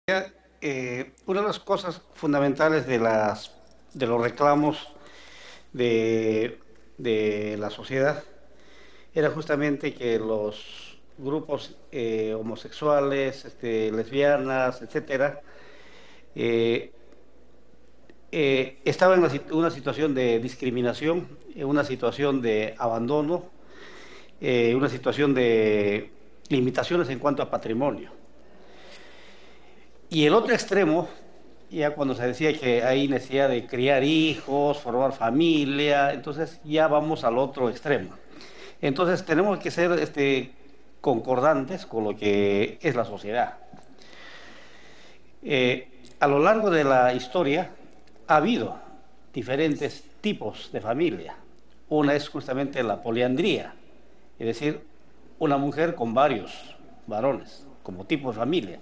Una de las cosas fundamentales de los reclamos de la sociedad era justamente que los grupos homosexuales, lesbianas, etcétera, eh, estaban en una situación de discriminación, en una situación de abandono, una situación de limitaciones en cuanto a patrimonio. Y el otro extremo, ya cuando se decía que hay necesidad de criar hijos, formar familia, entonces ya vamos al otro extremo. Entonces tenemos que ser concordantes con lo que es la sociedad. A lo largo de la historia ha habido diferentes tipos de familia. Una es justamente la poliandría, es decir, una mujer con varios varones como tipo de familia.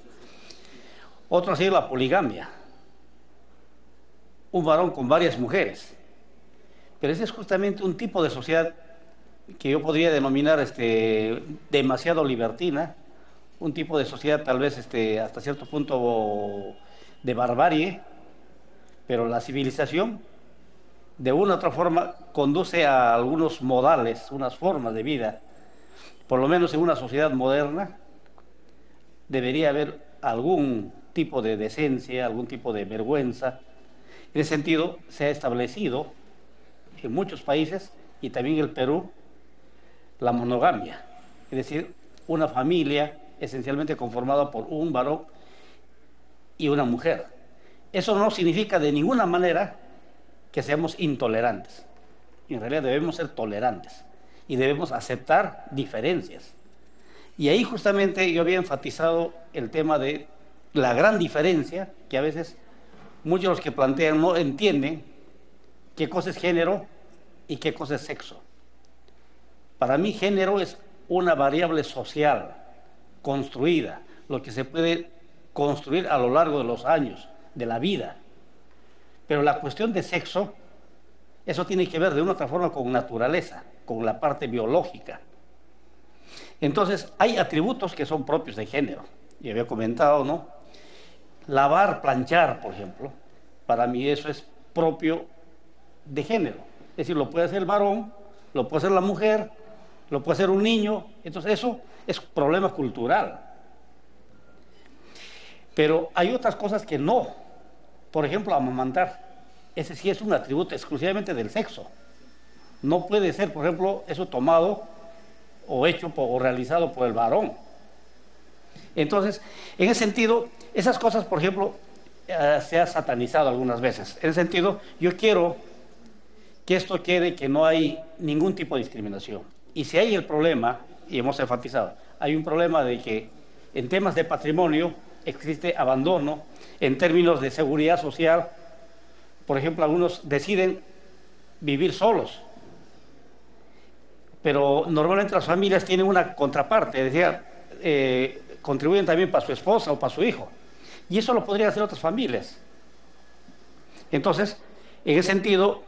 Otro ha sido la poligamia, un varón con varias mujeres. Pero ese es justamente un tipo de sociedad que yo podría denominar demasiado libertina, un tipo de sociedad tal vez hasta cierto punto de barbarie, pero la civilización de una u otra forma conduce a algunos modales, unas formas de vida. Por lo menos en una sociedad moderna debería haber algún tipo de decencia, algún tipo de vergüenza. En ese sentido, se ha establecido en muchos países y también en el Perú la monogamia, es decir, una familia esencialmente conformada por un varón y una mujer. Eso no significa de ninguna manera que seamos intolerantes. En realidad debemos ser tolerantes y debemos aceptar diferencias. Y ahí justamente yo había enfatizado el tema de la gran diferencia que a veces muchos de los que plantean no entienden qué cosa es género y qué cosa es sexo. Para mí género es una variable social construida, lo que se puede construir a lo largo de los años, de la vida. Pero la cuestión de sexo, eso tiene que ver de una otra forma con naturaleza, con la parte biológica. Entonces, hay atributos que son propios de género. Y había comentado, ¿no? Lavar, planchar, por ejemplo, para mí eso es propio de género. Es decir, lo puede hacer el varón, lo puede hacer la mujer, lo puede hacer un niño. Entonces, eso es problema cultural. Pero hay otras cosas que no. Por ejemplo, amamantar. Ese sí es un atributo exclusivamente del sexo. No puede ser, por ejemplo, eso tomado o hecho o realizado por el varón. Entonces, en ese sentido, esas cosas, por ejemplo, se ha satanizado algunas veces. En ese sentido, yo quiero que esto quede que no hay ningún tipo de discriminación. Y si hay el problema, y hemos enfatizado, hay un problema de que en temas de patrimonio existe abandono, en términos de seguridad social, por ejemplo, algunos deciden vivir solos, pero normalmente las familias tienen una contraparte, decía, contribuyen también para su esposa o para su hijo, y eso lo podrían hacer otras familias. Entonces, en ese sentido,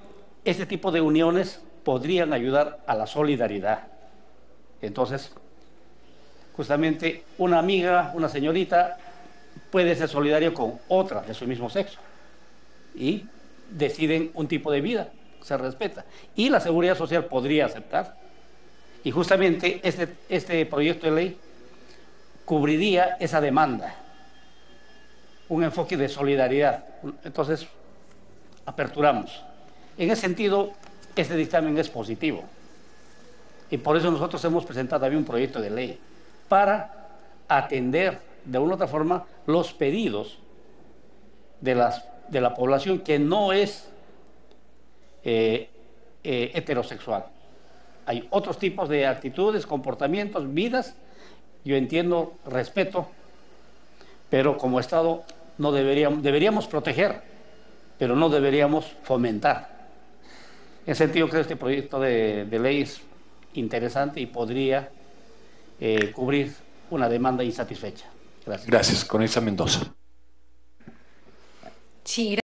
este tipo de uniones podrían ayudar a la solidaridad. Entonces, justamente una amiga, una señorita, puede ser solidaria con otra de su mismo sexo y deciden un tipo de vida, se respeta. Y la seguridad social podría aceptar. Y justamente este proyecto de ley cubriría esa demanda, un enfoque de solidaridad. Entonces, aperturamos. En ese sentido, este dictamen es positivo. Y por eso nosotros hemos presentado también un proyecto de ley para atender de una u otra forma los pedidos de la población que no es heterosexual. Hay otros tipos de actitudes, comportamientos, vidas. Yo entiendo, respeto, pero como Estado no deberíamos proteger, pero no deberíamos fomentar. En ese sentido, creo que este proyecto de ley es interesante y podría cubrir una demanda insatisfecha. Gracias. Gracias, Conesa Mendoza. Sí,